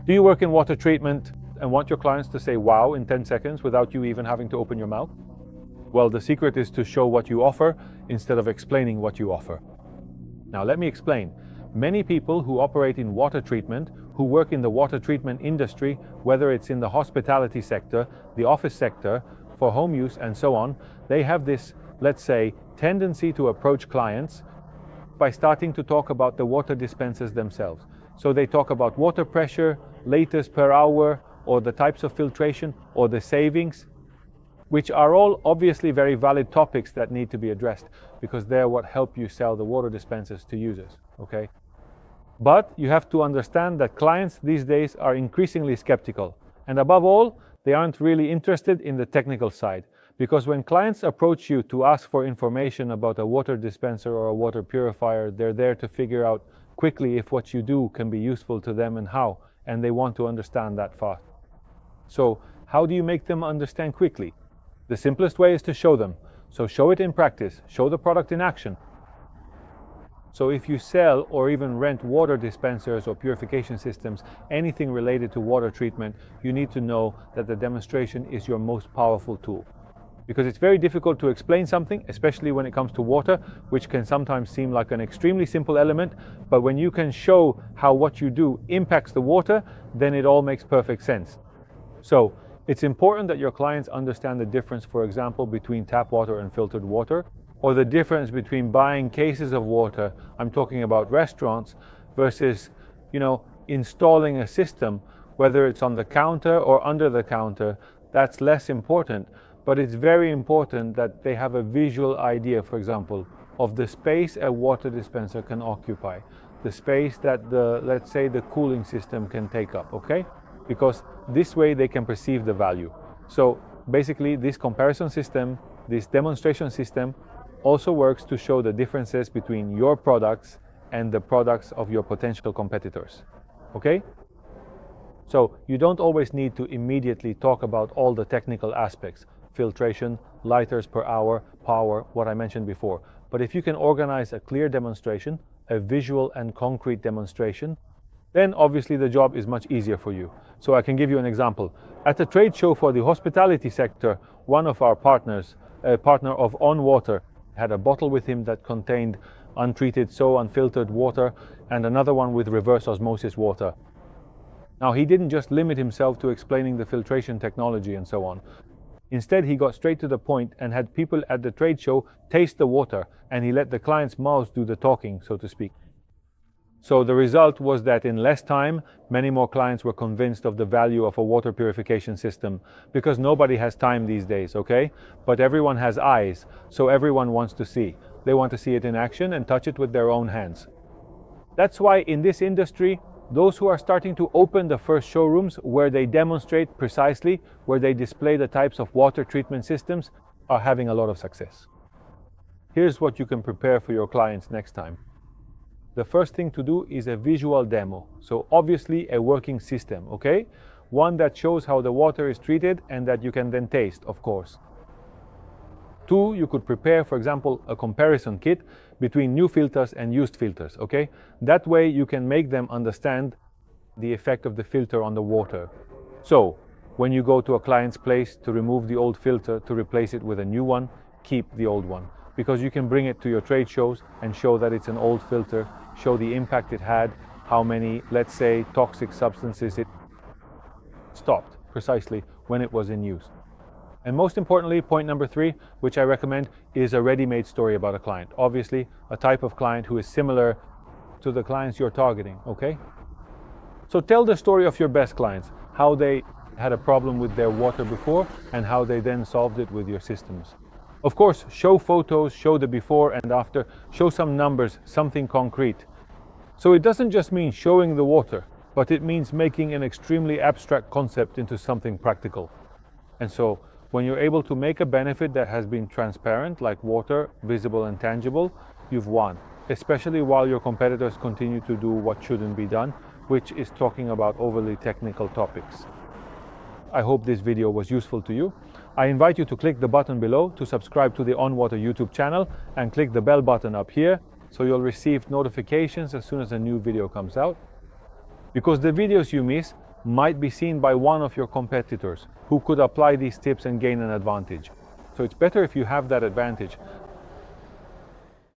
Do you work in water treatment and want your clients to say wow in 10 seconds without you even having to open your mouth? Well, the secret is to show what you offer instead of explaining what you offer. Now let me explain. Many people who operate in water treatment, who work in the water treatment industry, whether it's in the hospitality sector, the office sector, for home use and so on, they have this, let's say, tendency to approach clients by starting to talk about the water dispensers themselves. So they talk about water pressure, liters per hour, or the types of filtration, or the savings, which are all obviously very valid topics that need to be addressed because they're what help you sell the water dispensers to users, okay? But you have to understand that clients these days are increasingly skeptical. And above all, they aren't really interested in the technical side. Because when clients approach you to ask for information about a water dispenser or a water purifier, they're there to figure out quickly if what you do can be useful to them and how, and they want to understand that fast. So how do you make them understand quickly? The simplest way is to show them. So show it in practice, show the product in action. So if you sell or even rent water dispensers or purification systems, anything related to water treatment, you need to know that the demonstration is your most powerful tool. Because it's very difficult to explain something, especially when it comes to water, which can sometimes seem like an extremely simple element, but when you can show how what you do impacts the water, then it all makes perfect sense. So it's important that your clients understand the difference, for example, between tap water and filtered water, or the difference between buying cases of water, I'm talking about restaurants, versus, installing a system, whether it's on the counter or under the counter. That's less important, but it's very important that they have a visual idea, for example, of the space a water dispenser can occupy, the space that let's say the cooling system can take up, okay? Because this way they can perceive the value. So basically this comparison system, this demonstration system also works to show the differences between your products and the products of your potential competitors, okay? So you don't always need to immediately talk about all the technical aspects, filtration, liters per hour, power, what I mentioned before. But if you can organize a clear demonstration, a visual and concrete demonstration, then obviously the job is much easier for you. So I can give you an example. At a trade show for the hospitality sector, one of our partners, a partner of Onnwater, had a bottle with him that contained untreated, so unfiltered water, and another one with reverse osmosis water. Now he didn't just limit himself to explaining the filtration technology and so on. Instead, he got straight to the point and had people at the trade show taste the water, and he let the client's mouths do the talking, so to speak. So the result was that in less time, many more clients were convinced of the value of a water purification system, because nobody has time these days, okay? But everyone has eyes, so everyone wants to see. They want to see it in action and touch it with their own hands. That's why in this industry, those who are starting to open the first showrooms where they demonstrate precisely, where they display the types of water treatment systems, are having a lot of success. Here's what you can prepare for your clients next time. The first thing to do is a visual demo. So obviously a working system, okay? One that shows how the water is treated and that you can then taste, of course. 2, you could prepare, for example, a comparison kit between new filters and used filters, okay? That way you can make them understand the effect of the filter on the water. So, when you go to a client's place to remove the old filter to replace it with a new one, keep the old one. Because you can bring it to your trade shows and show that it's an old filter, show the impact it had, how many, let's say, toxic substances it stopped precisely when it was in use. And most importantly, point number 3, which I recommend, is a ready-made story about a client. Obviously, a type of client who is similar to the clients you're targeting, okay? So tell the story of your best clients, how they had a problem with their water before and how they then solved it with your systems. Of course, show photos, show the before and after, show some numbers, something concrete. So it doesn't just mean showing the water, but it means making an extremely abstract concept into something practical. And so, when you're able to make a benefit that has been transparent, like water, visible and tangible, you've won. Especially while your competitors continue to do what shouldn't be done, which is talking about overly technical topics. I hope this video was useful to you. I invite you to click the button below to subscribe to the Onnwater YouTube channel and click the bell button up here so you'll receive notifications as soon as a new video comes out. Because the videos you miss might be seen by one of your competitors who could apply these tips and gain an advantage. So it's better if you have that advantage